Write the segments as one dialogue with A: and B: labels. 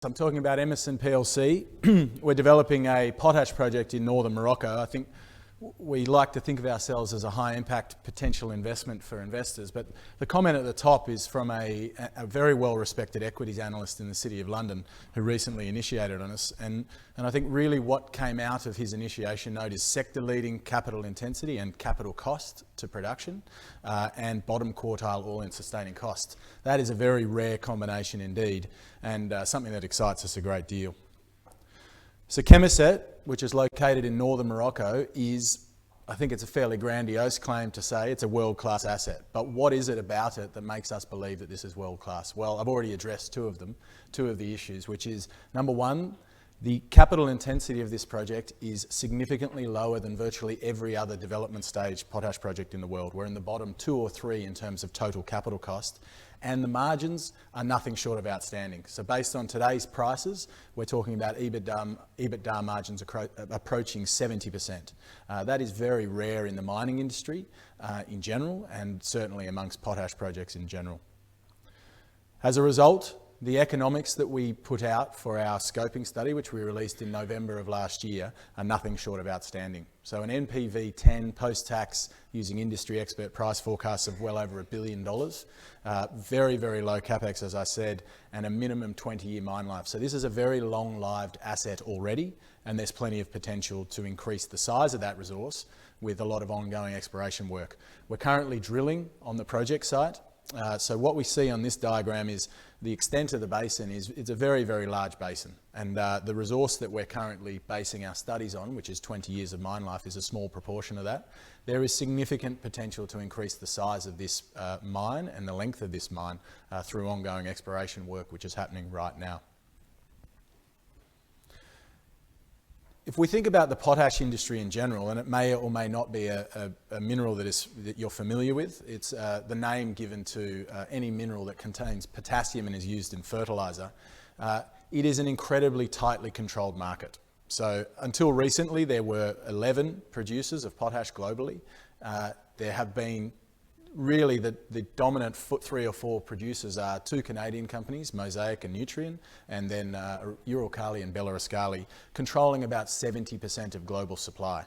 A: I'm talking about Emmerson PLC. We're developing a potash project in Northern Morocco. I think we like to think of ourselves as a high impact potential investment for investors, but the comment at the top is from a very well respected equities analyst in the City of London who recently initiated on us, and I think really what came out of his initiation note is sector leading capital intensity and capital cost to production, and bottom quartile all-in sustaining cost. That is a very rare combination indeed, and something that excites us a great deal. So Chemisset, which is located in Northern Morocco, is, I think it's a fairly grandiose claim to say it's a world-class asset. But what is it about it that makes us believe that this is world-class? Well, I've already addressed two of the issues, which is, number one, the capital intensity of this project is significantly lower than virtually every other development stage potash project in the world. We're in the bottom 2 or 3 in terms of total capital cost, and the margins are nothing short of outstanding. So based on today's prices, we're talking about EBITDA margins approaching 70%. That is very rare in the mining industry in general, and certainly amongst potash projects in general. As a result, the economics that we put out for our scoping study, which we released in November of last year, are nothing short of outstanding. So an NPV 10 post-tax using industry expert price forecasts of well over $1 billion, very, very low capex, as I said, and a minimum 20-year mine life. So this is a very long-lived asset already, and there's plenty of potential to increase the size of that resource with a lot of ongoing exploration work. We're currently drilling on the project site. So what we see on this diagram is the extent of the basin it's a very, very large basin. And the resource that we're currently basing our studies on, which is 20 years of mine life, is a small proportion of that. There is significant potential to increase the size of this mine and the length of this mine through ongoing exploration work, which is happening right now. If we think about the potash industry in general, and it may or may not be a mineral that you're familiar with, it's the name given to any mineral that contains potassium and is used in fertiliser. It is an incredibly tightly controlled market. So until recently, there were 11 producers of potash globally. There have been really the dominant 3 or 4 producers are 2 Canadian companies, Mosaic and Nutrien, and then Uralkali and Belaruskali, controlling about 70% of global supply.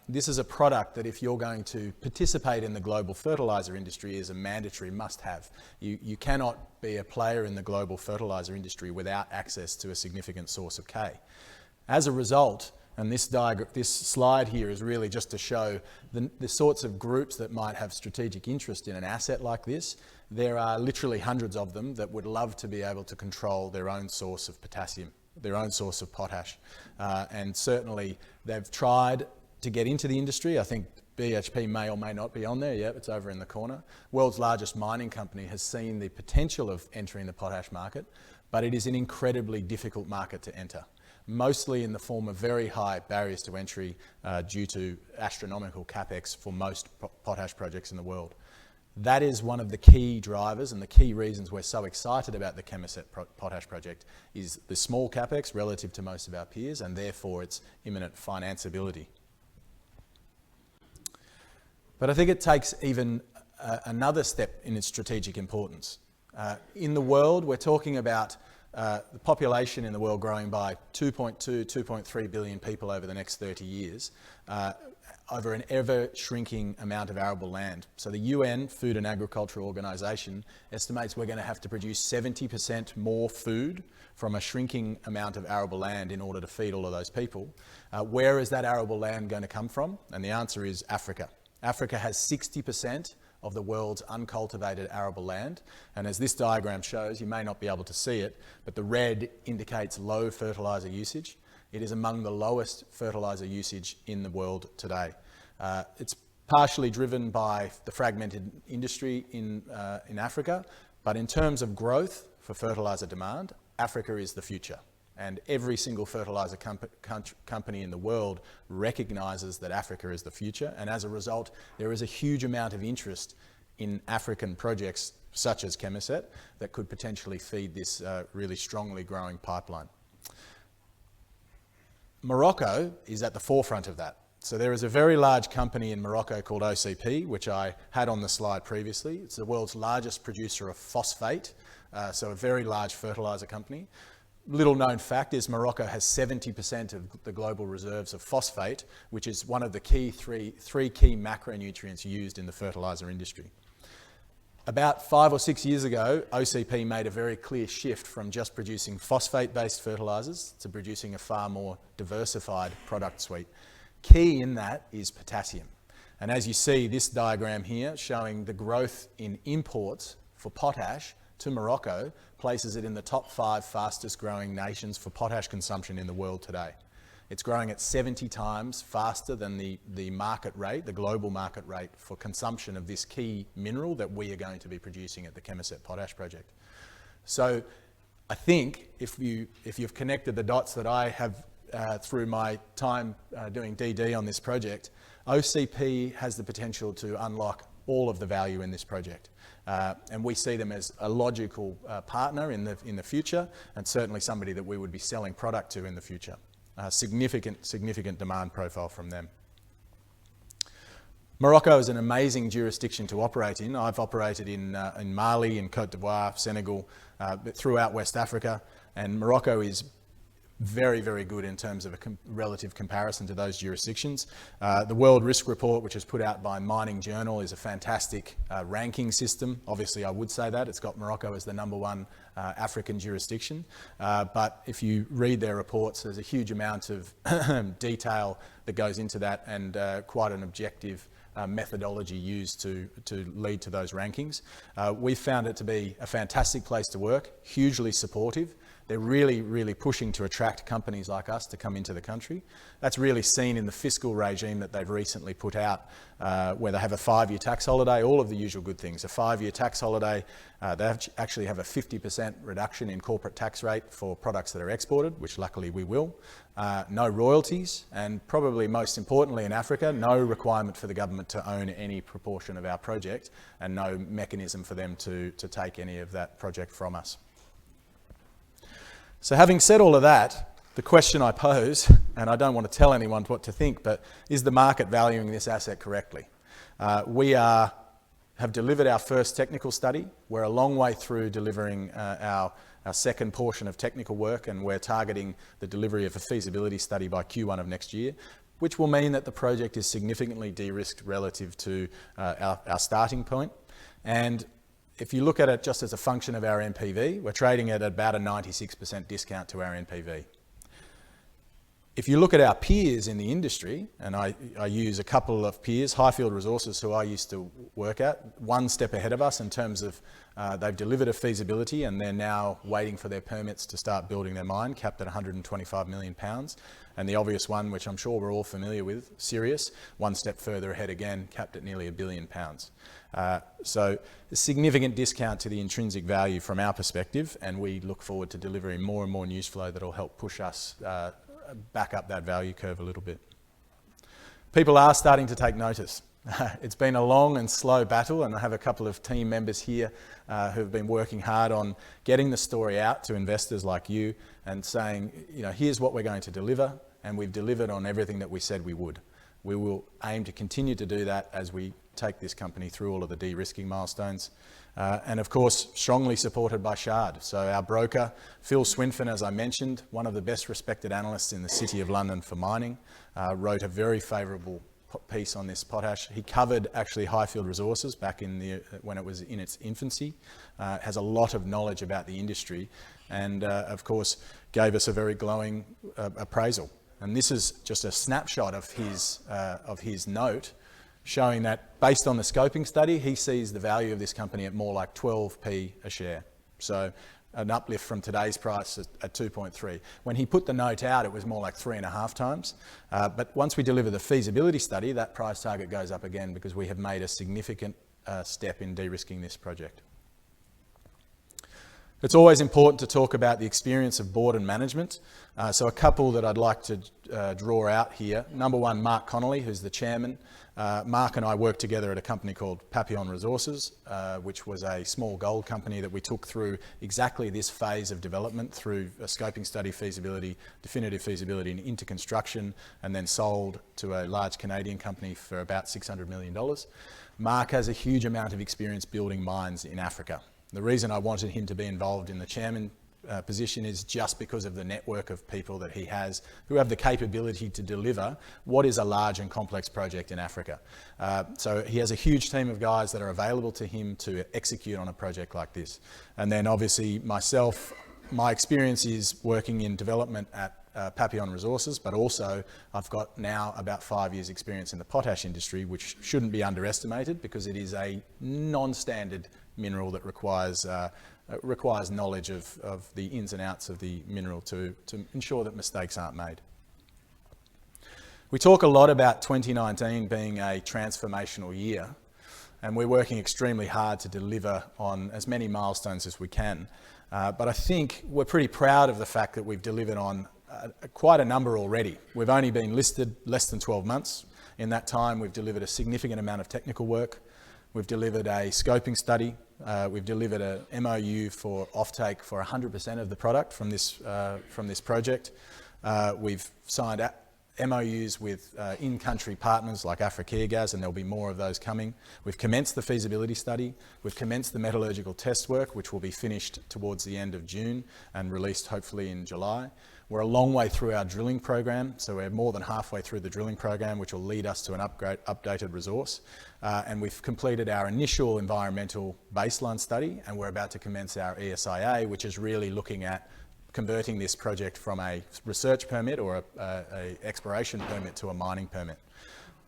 A: This is a product that if you're going to participate in the global fertiliser industry is a mandatory must-have. You cannot be a player in the global fertiliser industry without access to a significant source of K. As a result, and this slide here is really just to show the sorts of groups that might have strategic interest in an asset like this. There are literally hundreds of them that would love to be able to control their own source of potassium, their own source of potash. And certainly they've tried to get into the industry. I think BHP may or may not be on there. Yep, it's over in the corner. World's largest mining company has seen the potential of entering the potash market, but it is an incredibly difficult market to enter, mostly in the form of very high barriers to entry due to astronomical capex for most potash projects in the world. That is one of the key drivers and the key reasons we're so excited about the Chemisset potash project is the small capex relative to most of our peers and therefore its imminent financeability. But I think it takes even another step in its strategic importance. In the world, we're talking about the population in the world growing by 2.2, 2.3 billion people over the next 30 years, over an ever-shrinking amount of arable land. So the UN Food and Agriculture Organization estimates we're going to have to produce 70% more food from a shrinking amount of arable land in order to feed all of those people. Where is that arable land going to come from? And the answer is Africa. Africa has 60% of the world's uncultivated arable land. And as this diagram shows, you may not be able to see it, but the red indicates low fertiliser usage. It is among the lowest fertiliser usage in the world today. It's partially driven by the fragmented industry in Africa, but in terms of growth for fertiliser demand, Africa is the future. And every single fertiliser company in the world recognises that Africa is the future. And as a result, there is a huge amount of interest in African projects such as Chemisset that could potentially feed this really strongly growing pipeline. Morocco is at the forefront of that. So there is a very large company in Morocco called OCP, which I had on the slide previously. It's the world's largest producer of phosphate, so a very large fertiliser company. little known fact is Morocco has 70% of the global reserves of phosphate, which is one of the three key macronutrients used in the fertiliser industry. About 5 or 6 years ago, OCP made a very clear shift from just producing phosphate-based fertilisers to producing a far more diversified product suite. Key in that is potassium. And as you see, this diagram here showing the growth in imports for potash to Morocco places it in the top 5 fastest growing nations for potash consumption in the world today. It's growing at 70 times faster than the market rate, the global market rate for consumption of this key mineral that we are going to be producing at the Chemoset Potash Project. So I think if you've connected the dots that I have through my time doing DD on this project, OCP has the potential to unlock all of the value in this project. And we see them as a logical partner in the future, and certainly somebody that we would be selling product to in the future. Significant demand profile from them. Morocco is an amazing jurisdiction to operate in. I've operated in Mali, in Côte d'Ivoire, Senegal, throughout West Africa, and Morocco is very, very good in terms of a relative comparison to those jurisdictions. The World Risk Report, which is put out by Mining Journal, is a fantastic ranking system. Obviously, I would say that. It's got Morocco as the #1 African jurisdiction. But if you read their reports, there's a huge amount of detail that goes into that, and quite an objective methodology used to lead to those rankings. We found it to be a fantastic place to work, hugely supportive. They're really, really pushing to attract companies like us to come into the country. That's really seen in the fiscal regime that they've recently put out, where they have a 5-year tax holiday, all of the usual good things. A 5-year tax holiday, they actually have a 50% reduction in corporate tax rate for products that are exported, which luckily we will. No royalties, and probably most importantly in Africa, no requirement for the government to own any proportion of our project, and no mechanism for them to take any of that project from us. So having said all of that, the question I pose, and I don't want to tell anyone what to think, but is the market valuing this asset correctly? We have delivered our first technical study. We're a long way through delivering our second portion of technical work, and we're targeting the delivery of a feasibility study by Q1 of next year, which will mean that the project is significantly de-risked relative to our starting point. And if you look at it just as a function of our NPV, we're trading at about a 96% discount to our NPV. If you look at our peers in the industry, and I use a couple of peers, Highfield Resources, who I used to work at, one step ahead of us in terms of they've delivered a feasibility and they're now waiting for their permits to start building their mine, capped at £125 million. And the obvious one, which I'm sure we're all familiar with, Sirius, one step further ahead again, capped at nearly £1 billion. So a significant discount to the intrinsic value from our perspective, and we look forward to delivering more and more news flow that will help push us back up that value curve a little bit. People are starting to take notice. It's been a long and slow battle, and I have a couple of team members here who have been working hard on getting the story out to investors like you and saying, you know, here's what we're going to deliver, and we've delivered on everything that we said we would. We will aim to continue to do that as we take this company through all of the de-risking milestones. And of course, strongly supported by Shard. So our broker, Phil Swinfen, as I mentioned, one of the best respected analysts in the City of London for mining, wrote a very favourable piece on this potash. He covered actually Highfield Resources back in when it was in its infancy, has a lot of knowledge about the industry, and of course gave us a very glowing appraisal. And this is just a snapshot of his note, showing that based on the scoping study, he sees the value of this company at more like 12p a share. So an uplift from today's price at 2.3. When he put the note out, it was more like 3.5 times. But once we deliver the feasibility study, that price target goes up again because we have made a significant step in de-risking this project. It's always important to talk about the experience of board and management. So a couple that I'd like to draw out here. Number one, Mark Connolly, who's the chairman. Mark and I worked together at a company called Papillon Resources, which was a small gold company that we took through exactly this phase of development through a scoping study, feasibility, definitive feasibility, and into construction, and then sold to a large Canadian company for about $600 million. Mark has a huge amount of experience building mines in Africa. The reason I wanted him to be involved in the chairman position is just because of the network of people that he has who have the capability to deliver what is a large and complex project in Africa. So he has a huge team of guys that are available to him to execute on a project like this. And then obviously myself, my experience is working in development at Papillon Resources, but also I've got now about 5 years experience in the potash industry, which shouldn't be underestimated because it is a non-standard mineral that requires knowledge of the ins and outs of the mineral to ensure that mistakes aren't made. We talk a lot about 2019 being a transformational year, and we're working extremely hard to deliver on as many milestones as we can. But I think we're pretty proud of the fact that we've delivered on quite a number already. We've only been listed less than 12 months. In that time, we've delivered a significant amount of technical work. We've delivered a scoping study. We've delivered a MOU for offtake for 100% of the product from this project. We've signed MOUs with in-country partners like Africagas, and there'll be more of those coming. We've commenced the feasibility study. We've commenced the metallurgical test work, which will be finished towards the end of June and released hopefully in July. We're a long way through our drilling program, so we're more than halfway through the drilling program, which will lead us to an updated resource. And we've completed our initial environmental baseline study, and we're about to commence our ESIA, which is really looking at converting this project from a research permit or a exploration permit to a mining permit.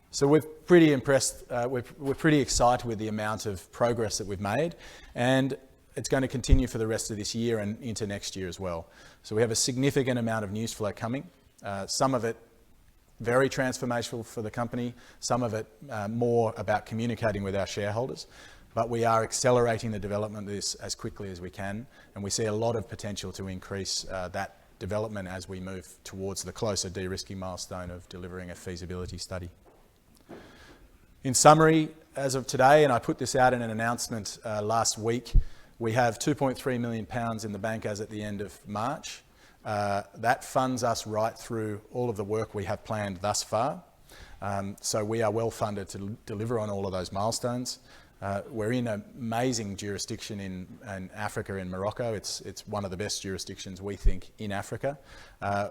A: So we're pretty impressed, we're pretty excited with the amount of progress that we've made, and it's going to continue for the rest of this year and into next year as well. So we have a significant amount of news flow coming, some of it very transformational for the company, some of it more about communicating with our shareholders. But we are accelerating the development of this as quickly as we can, and we see a lot of potential to increase that development as we move towards the closer de-risking milestone of delivering a feasibility study. In summary, as of today, and I put this out in an announcement last week, we have £2.3 million in the bank as at the end of March. That funds us right through all of the work we have planned thus far. So we are well funded to deliver on all of those milestones. We're in an amazing jurisdiction in Africa, in Morocco. It's one of the best jurisdictions, we think, in Africa.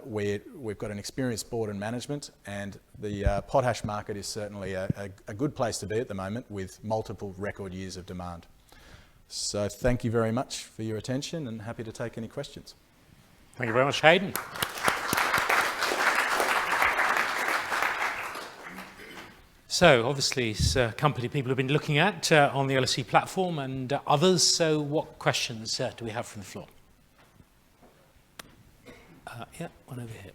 A: We've got an experienced board and management, and the potash market is certainly a good place to be at the moment with multiple record years of demand. So thank you very much for your attention, and happy to take any questions.
B: Thank you very much, Hayden. So obviously it's a company people have been looking at on the LSE platform and others. So what questions do we have from the floor? Yeah, one over here.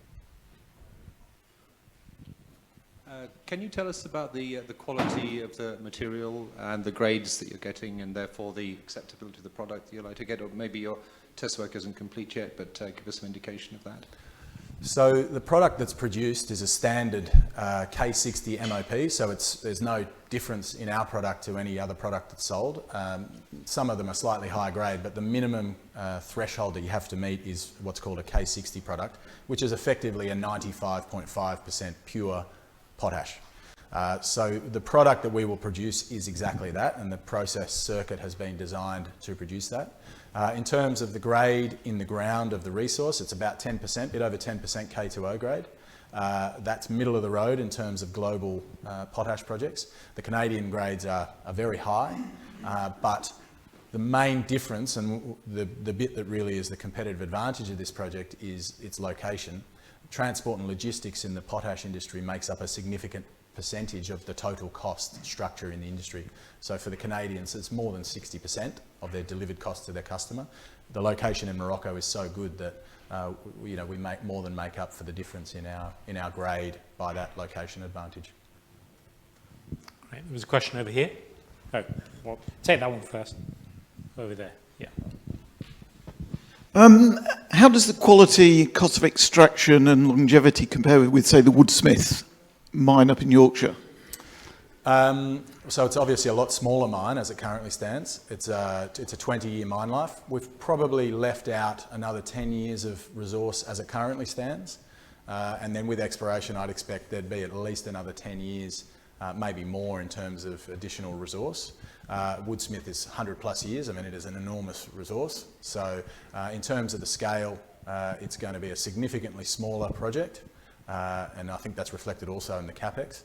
C: Can you tell us about the quality of the material and the grades that you're getting, and therefore the acceptability of the product that you're like to get? Or maybe your test work isn't complete yet, but give us some indication of that.
A: So the product that's produced is a standard K60 MOP, so there's no difference in our product to any other product that's sold. Some of them are slightly higher grade, but the minimum threshold that you have to meet is what's called a K60 product, which is effectively a 95.5% pure potash. So the product that we will produce is exactly that, and the process circuit has been designed to produce that. In terms of the grade in the ground of the resource, it's about 10%, bit over 10% K2O grade. That's middle of the road in terms of global potash projects. The Canadian grades are very high, but the main difference and the bit that really is the competitive advantage of this project is its location. Transport and logistics in the potash industry makes up a significant percentage of the total cost structure in the industry. So for the Canadians, it's more than 60% of their delivered cost to their customer. The location in Morocco is so good that we more than make up for the difference in our grade by that location advantage.
B: Right, there was a question over here. Oh, well, take that one first. Over there, yeah.
D: How does the quality, cost of extraction and longevity compare with, say, the Woodsmith mine up in Yorkshire?
A: So it's obviously a lot smaller mine as it currently stands. It's a 20-year mine life. We've probably left out another 10 years of resource as it currently stands. And then with exploration, I'd expect there'd be at least another 10 years, maybe more in terms of additional resource. Woodsmith is 100 plus years. I mean, it is an enormous resource. So in terms of the scale, it's going to be a significantly smaller project. And I think that's reflected also in the CapEx.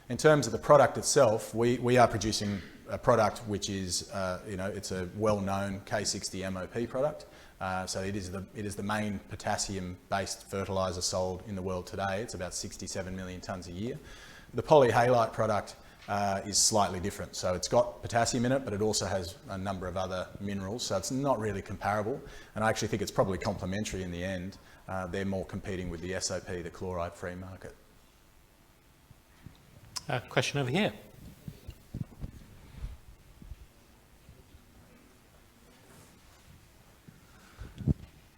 A: In terms of the product itself, we are producing a product which is, it's a well-known K60 MOP product. So it is the main potassium-based fertiliser sold in the world today. It's about 67 million tonnes a year. The polyhalite product is slightly different. So it's got potassium in it, but it also has a number of other minerals. So it's not really comparable. And I actually think it's probably complementary in the end. They're more competing with the SOP, the chloride-free market.
B: Question over here.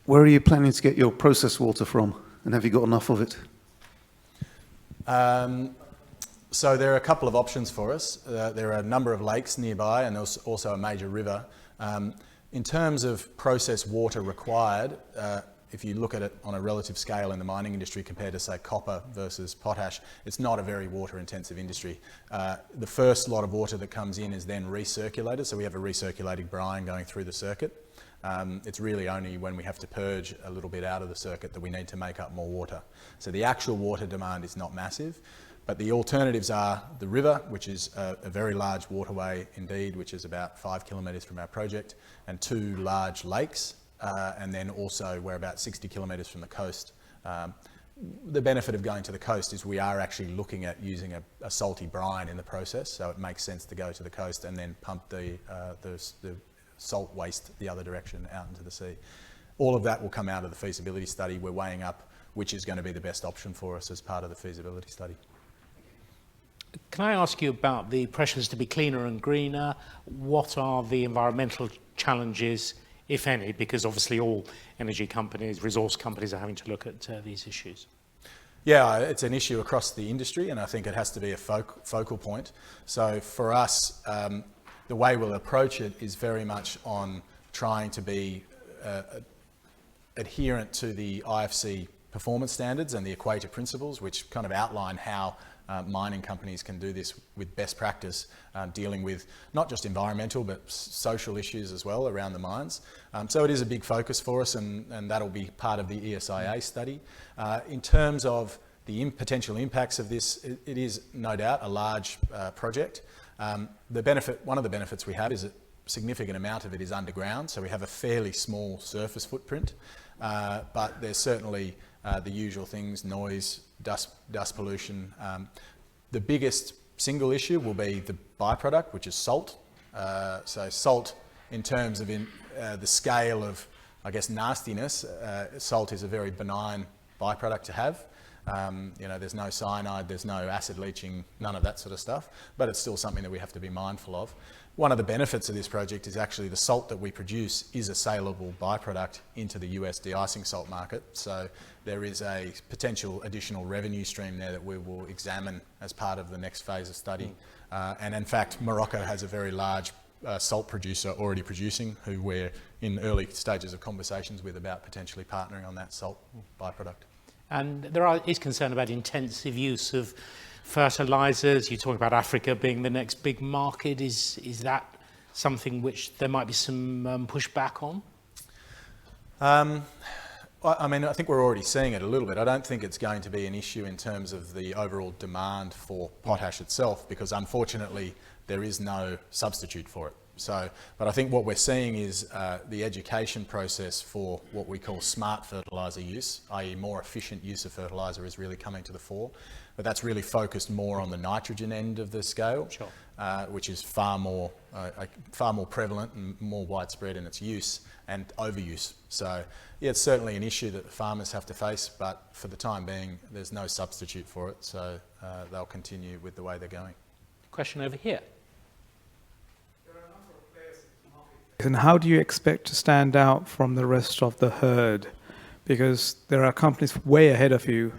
E: Where are you planning to get your processed water from, and have you got enough of it?
A: So there are a couple of options for us. There are a number of lakes nearby, and there's also a major river. In terms of processed water required, if you look at it on a relative scale in the mining industry compared to, say, copper versus potash, it's not a very water-intensive industry. The first lot of water that comes in is then recirculated, so we have a recirculating brine going through the circuit. It's really only when we have to purge a little bit out of the circuit that we need to make up more water. So the actual water demand is not massive, but the alternatives are the river, which is a very large waterway indeed, which is about 5 kilometres from our project, and 2 large lakes. And then also we're about 60 kilometres from the coast. The benefit of going to the coast is we are actually looking at using a salty brine in the process, so it makes sense to go to the coast and then pump the salt waste the other direction out into the sea. All of that will come out of the feasibility study. We're weighing up which is going to be the best option for us as part of the feasibility study.
B: Can I ask you about the pressures to be cleaner and greener? What are the environmental challenges, if any, because obviously all energy companies, resource companies are having to look at these issues?
A: Yeah, it's an issue across the industry, and I think it has to be a focal point. So for us, the way we'll approach it is very much on trying to be adherent to the IFC performance standards and the Equator principles, which kind of outline how mining companies can do this with best practice, dealing with not just environmental but social issues as well around the mines. So it is a big focus for us, and that'll be part of the ESIA study. In terms of the potential impacts of this, it is no doubt a large project. One of the benefits we have is a significant amount of it is underground, so we have a fairly small surface footprint, but there's certainly the usual things: noise, dust pollution. The biggest single issue will be the byproduct, which is salt. So salt, in terms of the scale of, I guess, nastiness, salt is a very benign byproduct to have. There's no cyanide, there's no acid leaching, none of that sort of stuff, but it's still something that we have to be mindful of. One of the benefits of this project is actually the salt that we produce is a saleable byproduct into the US de-icing salt market. So there is a potential additional revenue stream there that we will examine as part of the next phase of study. And in fact, Morocco has a very large salt producer already producing, who we're in early stages of conversations with about potentially partnering on that salt byproduct.
B: And there is concern about intensive use of fertilisers. You talk about Africa being the next big market. Is that something which there might be some pushback on?
A: I mean, I think we're already seeing it a little bit. I don't think it's going to be an issue in terms of the overall demand for potash itself, because unfortunately there is no substitute for it. But I think what we're seeing is the education process for what we call smart fertiliser use, i.e. more efficient use of fertiliser, is really coming to the fore. But that's really focused more on the nitrogen end of the scale,
B: sure.
A: Which is far more prevalent and more widespread in its use and overuse. So yeah, it's certainly an issue that the farmers have to face, but for the time being, there's no substitute for it. So they'll continue with the way they're going.
B: Question over here.
F: And how do you expect to stand out from the rest of the herd? Because there are companies way ahead of you,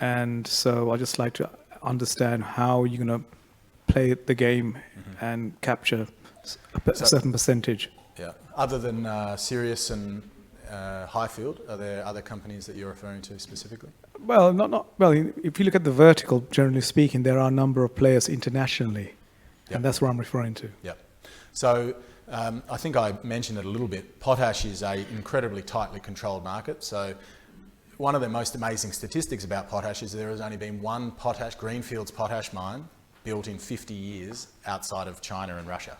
F: and so I'd just like to understand how you're going to play the game and capture a certain percentage.
A: Yeah. Other than Sirius and Highfield, are there other companies that you're referring to specifically?
F: Well, well. If you look at the vertical, generally speaking, there are a number of players internationally.
A: Yep.
F: And that's what I'm referring to.
A: Yep. So I think I mentioned it a little bit. Potash is an incredibly tightly controlled market. So one of the most amazing statistics about potash is there has only been one greenfields potash mine built in 50 years outside of China and Russia.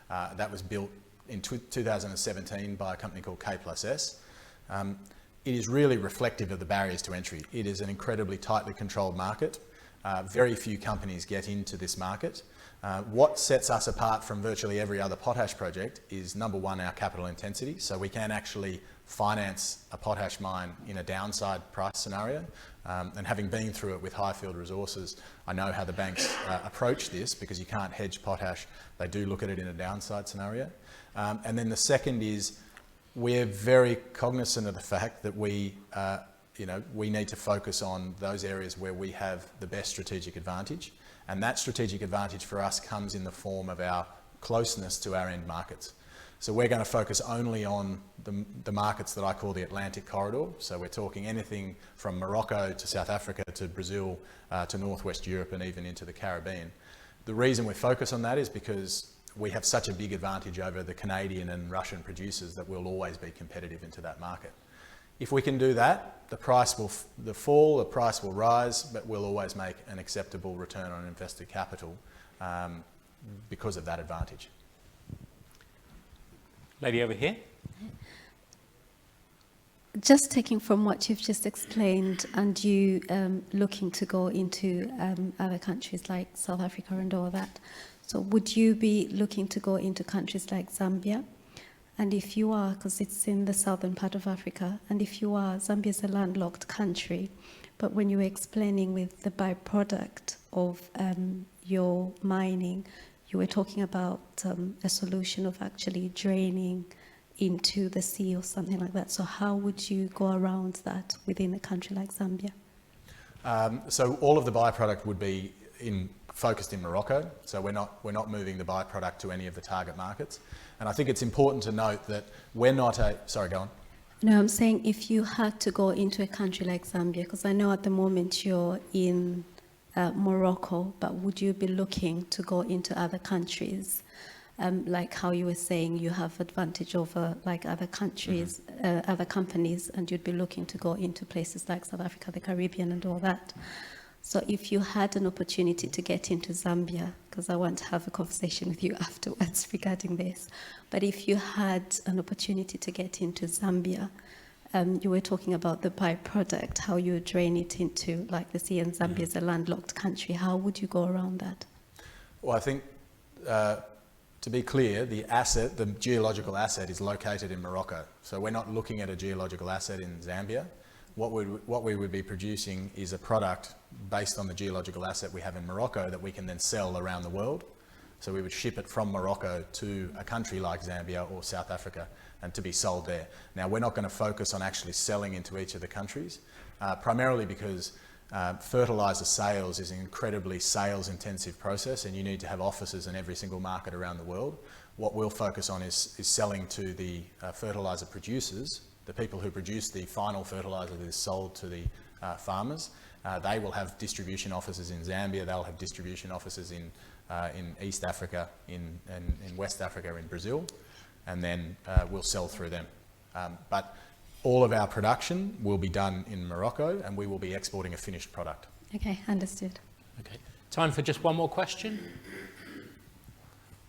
A: That was built in 2017 by a company called K+S. It is really reflective of the barriers to entry. It is an incredibly tightly controlled market. Very few companies get into this market. What sets us apart from virtually every other potash project is, number one, our capital intensity. So we can actually finance a potash mine in a downside price scenario. And having been through it with Highfield Resources, I know how the banks approach this, because you can't hedge potash. They do look at it in a downside scenario. And then the second is, we're very cognizant of the fact that we need to focus on those areas where we have the best strategic advantage. And that strategic advantage for us comes in the form of our closeness to our end markets. So we're going to focus only on the markets that I call the Atlantic corridor. So we're talking anything from Morocco to South Africa to Brazil to Northwest Europe and even into the Caribbean. The reason we focus on that is because we have such a big advantage over the Canadian and Russian producers that we'll always be competitive into that market. If we can do that, the price will fall, the price will rise, but we'll always make an acceptable return on invested capital because of that advantage.
B: Lady over here.
G: Just taking from what you've just explained, and you looking to go into other countries like South Africa and all that, so would you be looking to go into countries like Zambia? And if you are, because it's in the southern part of Africa, and if you are, Zambia is a landlocked country, but when you were explaining with the byproduct of your mining, you were talking about a solution of actually draining into the sea or something like that. So how would you go around that within a country like Zambia?
A: So all of the byproduct would be focused in Morocco. So we're not moving the byproduct to any of the target markets. And I think it's important to note that we're not sorry, go on.
G: No, I'm saying if you had to go into a country like Zambia, because I know at the moment you're in Morocco, but would you be looking to go into other countries? Like how you were saying, you have advantage over like other countries, other companies, and you'd be looking to go into places like South Africa, the Caribbean and all that. So if you had an opportunity to get into Zambia, because I want to have a conversation with you afterwards regarding this, but if you had an opportunity to get into Zambia, you were talking about the byproduct, how you drain it into like the sea, and Zambia is a landlocked country. How would you go around that? Well,
A: I think to be clear, the geological asset is located in Morocco. So we're not looking at a geological asset in Zambia. What we would be producing is a product based on the geological asset we have in Morocco that we can then sell around the world. So we would ship it from Morocco to a country like Zambia or South Africa and to be sold there. Now, we're not going to focus on actually selling into each of the countries, primarily because fertiliser sales is an incredibly sales-intensive process, and you need to have offices in every single market around the world. What we'll focus on is selling to the fertiliser producers, the people who produce the final fertiliser that is sold to the farmers. They will have distribution offices in Zambia, they'll have distribution offices in East Africa, in West Africa, in Brazil, and then we'll sell through them. But all of our production will be done in Morocco, and we will be exporting a finished product.
G: Okay, understood.
B: Okay, time for just one more question.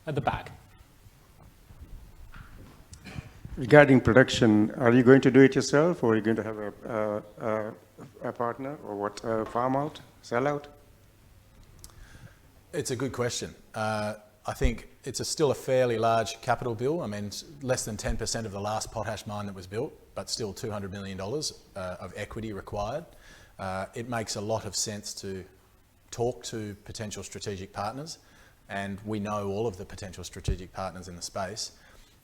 B: At the back.
H: Regarding production, are you going to do it yourself, or are you going to have a partner, or what, farm out, sell out?
A: It's a good question. I think it's still a fairly large capital bill. I mean, it's less than 10% of the last potash mine that was built, but still $200 million of equity required. It makes a lot of sense to talk to potential strategic partners, and we know all of the potential strategic partners in the space.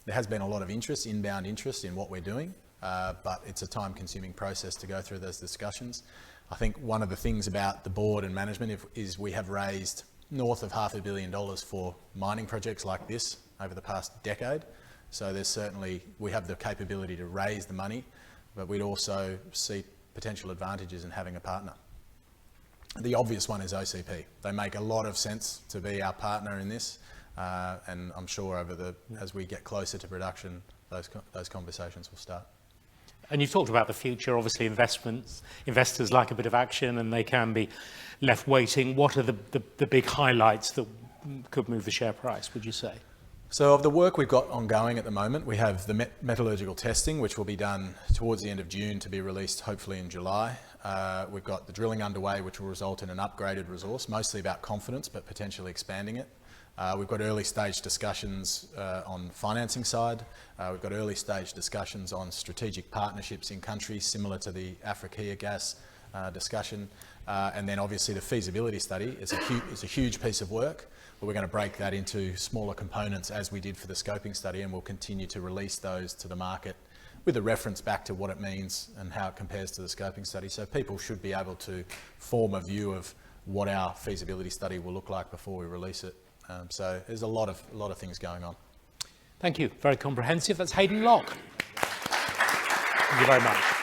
A: There has been a lot of interest, inbound interest in what we're doing, but it's a time-consuming process to go through those discussions. I think one of the things about the board and management is we have raised north of $500 million for mining projects like this over the past decade. So there's certainly, we have the capability to raise the money, but we'd also see potential advantages in having a partner. The obvious one is OCP. They make a lot of sense to be our partner in this, and I'm sure as we get closer to production, those conversations will start.
B: And you've talked about the future. Obviously, investors like a bit of action, and they can be left waiting. What are the big highlights that could move the share price, would you say?
A: So of the work we've got ongoing at the moment, we have the metallurgical testing, which will be done towards the end of June to be released hopefully in July. We've got the drilling underway, which will result in an upgraded resource, mostly about confidence, but potentially expanding it. We've got early stage discussions on financing side. We've got early stage discussions on strategic partnerships in countries similar to the Africa gas discussion. And then obviously the feasibility study is a huge piece of work. But we're going to break that into smaller components as we did for the scoping study, and we'll continue to release those to the market with a reference back to what it means and how it compares to the scoping study. So people should be able to form a view of what our feasibility study will look like before we release it. So there's a lot of things going on.
B: Thank you. Very comprehensive. That's Hayden Locke. Thank you very much.